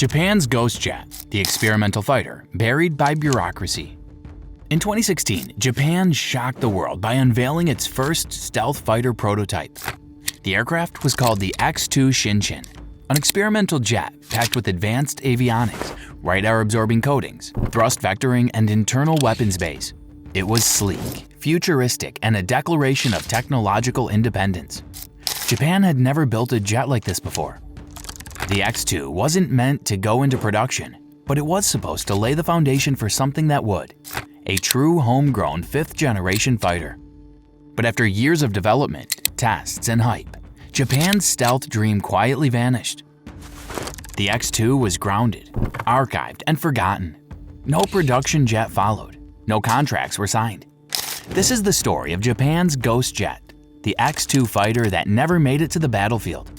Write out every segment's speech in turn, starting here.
Japan's ghost jet, the experimental fighter, buried by bureaucracy. In 2016, Japan shocked the world by unveiling its first stealth fighter prototype. The aircraft was called the X-2 Shinshin, an experimental jet packed with advanced avionics, radar-absorbing coatings, thrust vectoring, and internal weapons bays. It was sleek, futuristic, and a declaration of technological independence. Japan had never built a jet like this before. The X-2 wasn't meant to go into production, but it was supposed to lay the foundation for something that would. A true homegrown fifth-generation fighter. But after years of development, tests, and hype, Japan's stealth dream quietly vanished. The X-2 was grounded, archived, and forgotten. No production jet followed. No contracts were signed. This is the story of Japan's ghost jet, the X-2 fighter that never made it to the battlefield.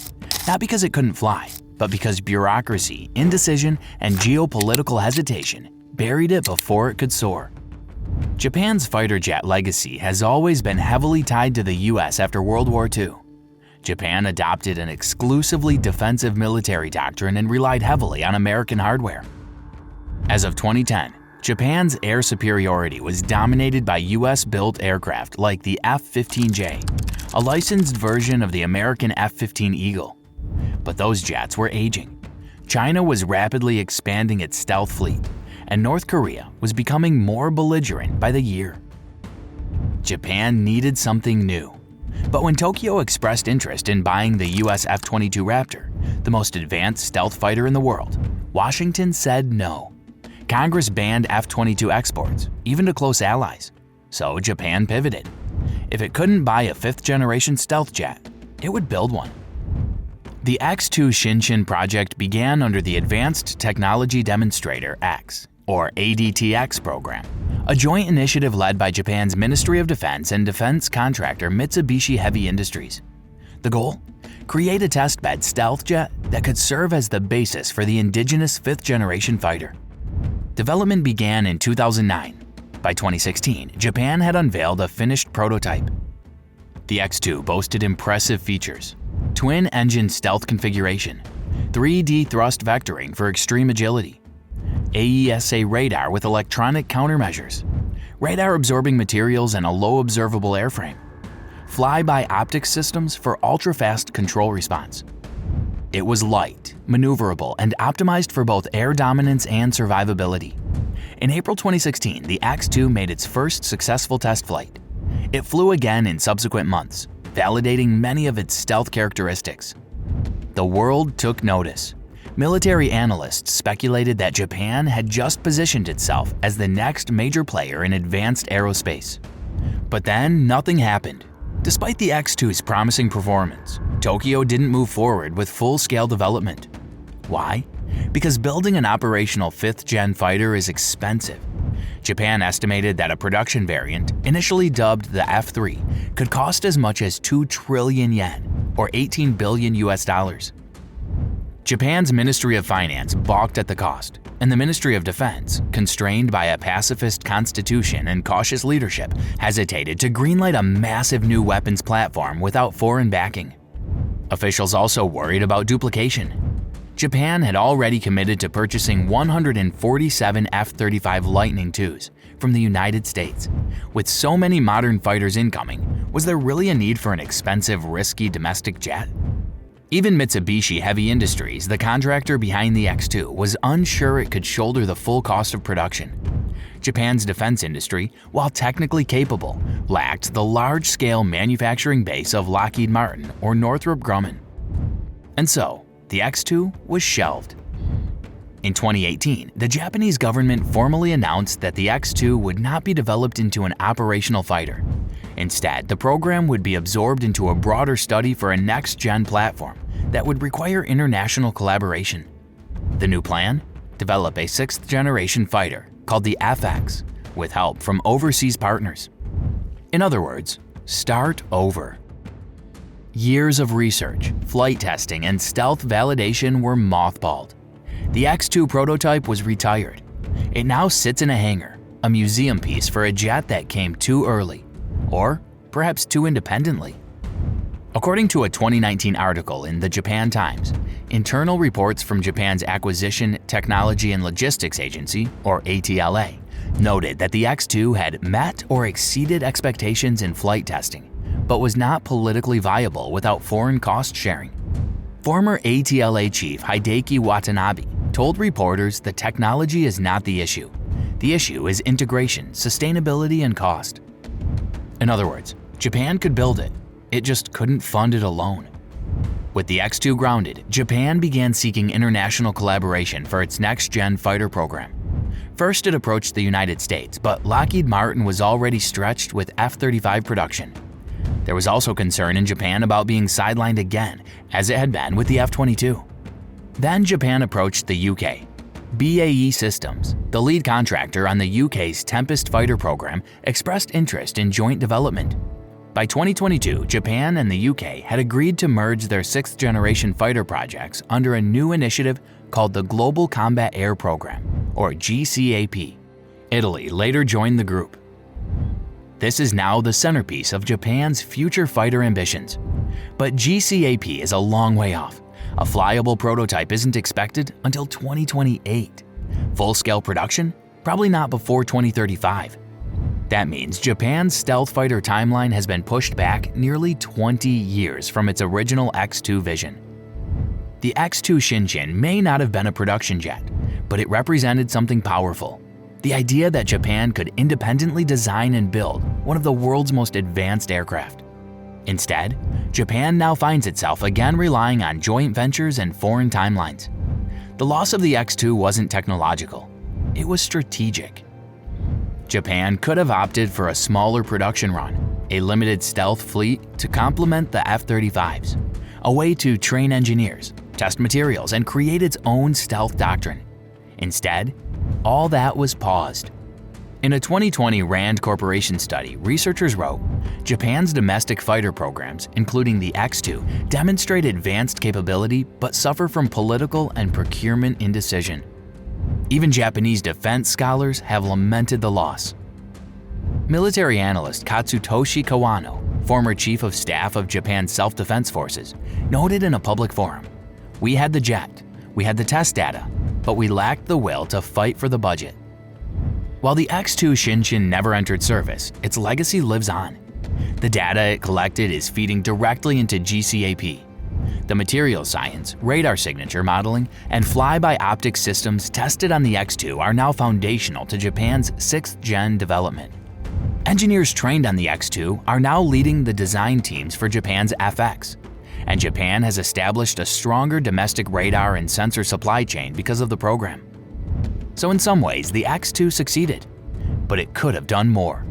Not because it couldn't fly, but because bureaucracy, indecision, and geopolitical hesitation buried it before it could soar. Japan's fighter jet legacy has always been heavily tied to the US after World War II. Japan adopted an exclusively defensive military doctrine and relied heavily on American hardware. As of 2010, Japan's air superiority was dominated by US-built aircraft like the F-15J, a licensed version of the American F-15 Eagle. But those jets were aging. China was rapidly expanding its stealth fleet, and North Korea was becoming more belligerent by the year. Japan needed something new. But when Tokyo expressed interest in buying the US F-22 Raptor, the most advanced stealth fighter in the world, Washington said no. Congress banned F-22 exports, even to close allies. So Japan pivoted. If it couldn't buy a fifth-generation stealth jet, it would build one. The X-2 Shinshin project began under the Advanced Technology Demonstrator X, or ADTX program, a joint initiative led by Japan's Ministry of Defense and defense contractor Mitsubishi Heavy Industries. The goal? Create a testbed stealth jet that could serve as the basis for the indigenous fifth-generation fighter. Development began in 2009. By 2016, Japan had unveiled a finished prototype. The X-2 boasted impressive features: twin-engine stealth configuration, 3D thrust vectoring for extreme agility, AESA radar with electronic countermeasures, radar-absorbing materials and a low observable airframe, fly-by optics systems for ultra-fast control response. It was light, maneuverable, and optimized for both air dominance and survivability. In April 2016, the X-2 made its first successful test flight. It flew again in subsequent months, validating many of its stealth characteristics. The world took notice. Military analysts speculated that Japan had just positioned itself as the next major player in advanced aerospace. But then nothing happened. Despite the X-2's promising performance, Tokyo didn't move forward with full-scale development. Why? Because building an operational fifth-gen fighter is expensive. Japan estimated that a production variant, initially dubbed the F-3, could cost as much as 2 trillion yen, or 18 billion US dollars. Japan's Ministry of Finance balked at the cost, and the Ministry of Defense, constrained by a pacifist constitution and cautious leadership, hesitated to greenlight a massive new weapons platform without foreign backing. Officials also worried about duplication. Japan had already committed to purchasing 147 F-35 Lightning IIs from the United States. With so many modern fighters incoming, was there really a need for an expensive, risky domestic jet? Even Mitsubishi Heavy Industries, the contractor behind the X-2, was unsure it could shoulder the full cost of production. Japan's defense industry, while technically capable, lacked the large-scale manufacturing base of Lockheed Martin or Northrop Grumman. And so, the X-2 was shelved. In 2018, the Japanese government formally announced that the X-2 would not be developed into an operational fighter. Instead, the program would be absorbed into a broader study for a next-gen platform that would require international collaboration. The new plan? Develop a sixth-generation fighter called the FX, with help from overseas partners. In other words, start over. Years of research, flight testing, and stealth validation were mothballed. The X-2 prototype was retired. It now sits in a hangar, a museum piece for a jet that came too early, or perhaps too independently. According to a 2019 article in the Japan Times, internal reports from Japan's Acquisition, Technology and Logistics Agency, or ATLA, noted that the X-2 had met or exceeded expectations in flight testing, but was not politically viable without foreign cost sharing. Former ATLA chief Hideki Watanabe told reporters the technology is not the issue. The issue is integration, sustainability, and cost. In other words, Japan could build it. It just couldn't fund it alone. With the X-2 grounded, Japan began seeking international collaboration for its next-gen fighter program. First, it approached the United States, but Lockheed Martin was already stretched with F-35 production. There was also concern in Japan about being sidelined again, as it had been with the F-22. Then Japan approached the UK. BAE Systems, the lead contractor on the UK's Tempest fighter program, expressed interest in joint development. By 2022, Japan and the UK had agreed to merge their sixth-generation fighter projects under a new initiative called the Global Combat Air Program, or GCAP. Italy later joined the group. This is now the centerpiece of Japan's future fighter ambitions. But GCAP is a long way off. A flyable prototype isn't expected until 2028. Full-scale production? Probably not before 2035. That means Japan's stealth fighter timeline has been pushed back nearly 20 years from its original X-2 vision. The X-2 Shinshin may not have been a production jet, but it represented something powerful. The idea that Japan could independently design and build one of the world's most advanced aircraft. Instead, Japan now finds itself again relying on joint ventures and foreign timelines. The loss of the X-2 wasn't technological, it was strategic. Japan could have opted for a smaller production run, a limited stealth fleet to complement the F-35s, a way to train engineers, test materials, and create its own stealth doctrine. Instead, all that was paused. In a 2020 RAND Corporation study, researchers wrote, Japan's domestic fighter programs, including the X-2, demonstrate advanced capability but suffer from political and procurement indecision. Even Japanese defense scholars have lamented the loss. Military analyst Katsutoshi Kawano, former chief of staff of Japan's self-defense forces, noted in a public forum, "We had the jet, we had the test data, but we lacked the will to fight for the budget." While the X-2 Shinshin never entered service, its legacy lives on. The data it collected is feeding directly into GCAP. The material science, radar signature modeling, and fly-by-optic systems tested on the X-2 are now foundational to Japan's sixth-gen development. Engineers trained on the X-2 are now leading the design teams for Japan's FX, and Japan has established a stronger domestic radar and sensor supply chain because of the program. So in some ways, the X-2 succeeded, but it could have done more.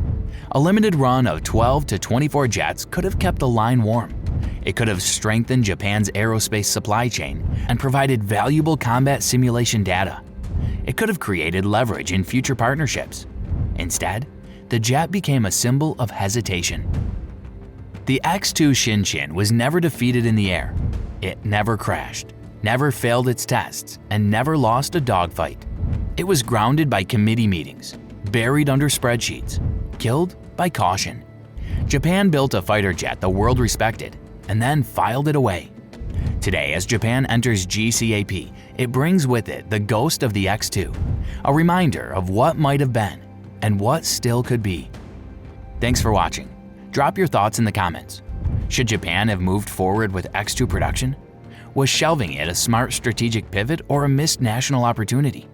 A limited run of 12 to 24 jets could have kept the line warm. It could have strengthened Japan's aerospace supply chain and provided valuable combat simulation data. It could have created leverage in future partnerships. Instead, the jet became a symbol of hesitation. The X-2 Shinshin was never defeated in the air. It never crashed, never failed its tests, and never lost a dogfight. It was grounded by committee meetings, buried under spreadsheets, killed by caution. Japan built a fighter jet the world respected, and then filed it away. Today, as Japan enters GCAP, it brings with it the ghost of the X-2, a reminder of what might have been and what still could be. Thanks for watching. Drop your thoughts in the comments. Should Japan have moved forward with X-2 production? Was shelving it a smart strategic pivot or a missed national opportunity?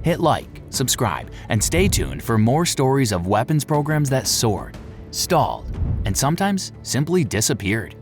Hit like, subscribe, and stay tuned for more stories of weapons programs that soared, stalled, and sometimes simply disappeared.